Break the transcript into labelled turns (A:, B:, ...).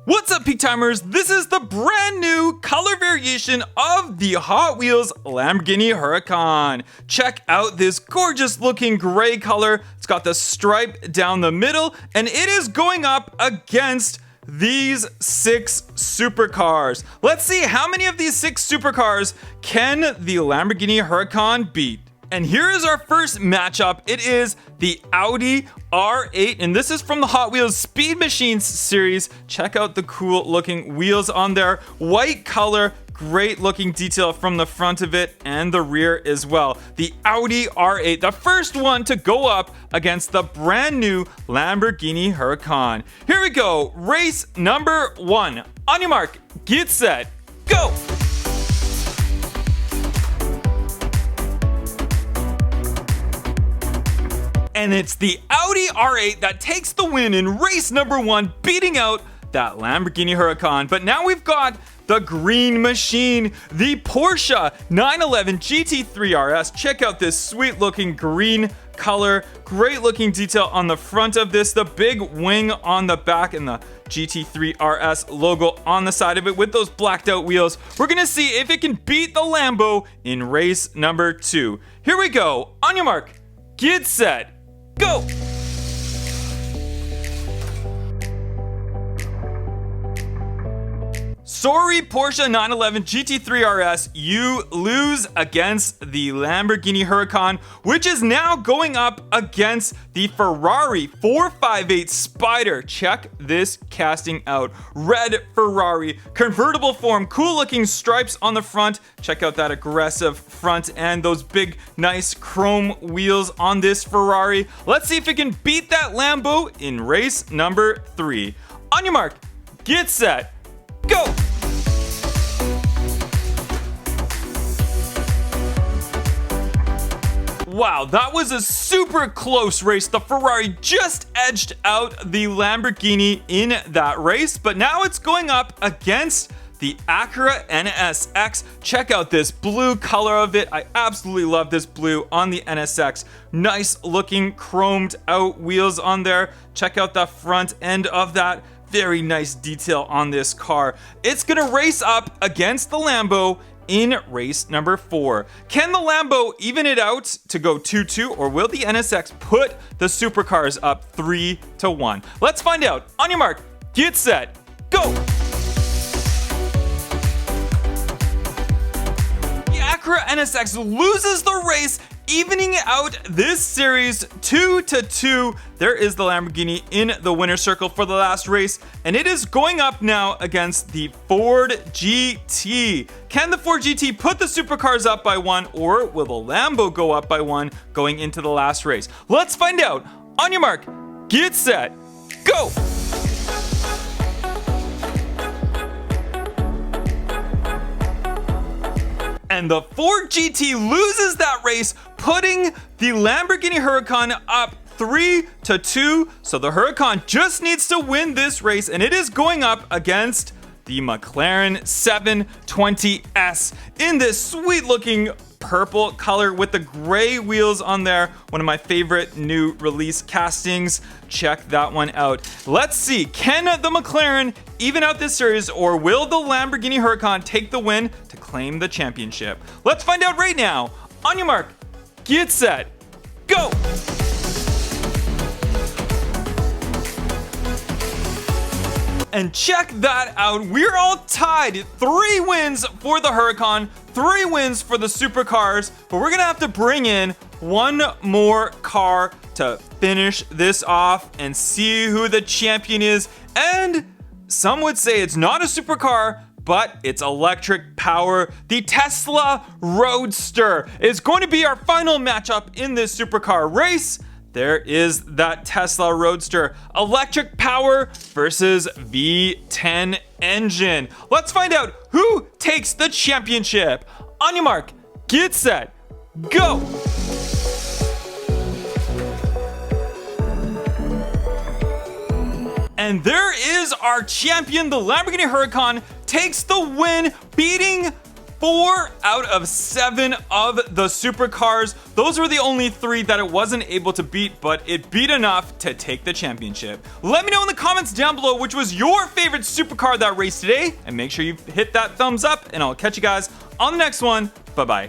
A: What's up, Peak Timers? This is the brand new color variation of the Hot Wheels Lamborghini Huracan. Check out this gorgeous looking gray color. It's got the stripe down the middle, and it is going up against these 6 supercars. Let's see how many of these 6 supercars can the Lamborghini Huracan beat. And here is our first matchup. It is the Audi R8, and this is from the Hot Wheels Speed Machines series. Check out the cool looking wheels on there. White color, great looking detail from the front of it and the rear as well. The Audi R8, the first one to go up against the brand new Lamborghini Huracan. Here we go, race number 1. On your mark, get set, go! And it's the Audi R8 that takes the win in race number 1, beating out that Lamborghini Huracan. But now we've got the green machine, the Porsche 911 GT3 RS. Check out this sweet looking green color. Great looking detail on the front of this, the big wing on the back, and the GT3 RS logo on the side of it with those blacked out wheels. We're gonna see if it can beat the Lambo in race number 2. Here we go. On your mark, get set, go! Sorry, Porsche 911 GT3 RS, you lose against the Lamborghini Huracan, which is now going up against the Ferrari 458 Spider. Check this casting out. Red Ferrari, convertible form, cool looking stripes on the front. Check out that aggressive front and those big, nice chrome wheels on this Ferrari. Let's see if it can beat that Lambo in race number 3. On your mark, get set, go! Wow, that was a super close race. The Ferrari just edged out the Lamborghini in that race, but now it's going up against the Acura NSX. Check out this blue color of it. I absolutely love this blue on the NSX. Nice looking chromed out wheels on there. Check out the front end of that. Very nice detail on this car. It's gonna race up against the Lambo in race number 4. Can the Lambo even it out to go 2-2, or will the NSX put the supercars up 3-1? Let's find out. On your mark, get set, go! The Acura NSX loses the race, evening out this series 2-2. There is the Lamborghini in the winner's circle for the last race, and it is going up now against the Ford GT. Can the Ford GT put the supercars up by 1, or will the Lambo go up by 1 going into the last race? Let's find out. On your mark, get set, go! And the Ford GT loses that race, putting the Lamborghini Huracan up 3-2. So the Huracan just needs to win this race, and it is going up against the McLaren 720S in this sweet looking purple color with the gray wheels on there. One of my favorite new release castings. Check that one out. Let's see, can the McLaren even out this series, or will the Lamborghini Huracan take the win to claim the championship? Let's find out right now. On your mark, get set, go! And check that out, we're all tied. 3 wins for the Huracan, 3 wins for the supercars, but we're gonna have to bring in one more car to finish this off and see who the champion is. And some would say it's not a supercar, but it's electric power. The Tesla Roadster is going to be our final matchup in this supercar race. There is that Tesla Roadster. Electric power versus V10 engine. Let's find out who takes the championship. On your mark, get set, go! And there is our champion. The Lamborghini Huracan takes the win, beating 4 out of 7 of the supercars. Those were the only 3 that it wasn't able to beat, but it beat enough to take the championship. Let me know in the comments down below which was your favorite supercar that race today, and make sure you hit that thumbs up, and I'll catch you guys on the next one. Bye-bye.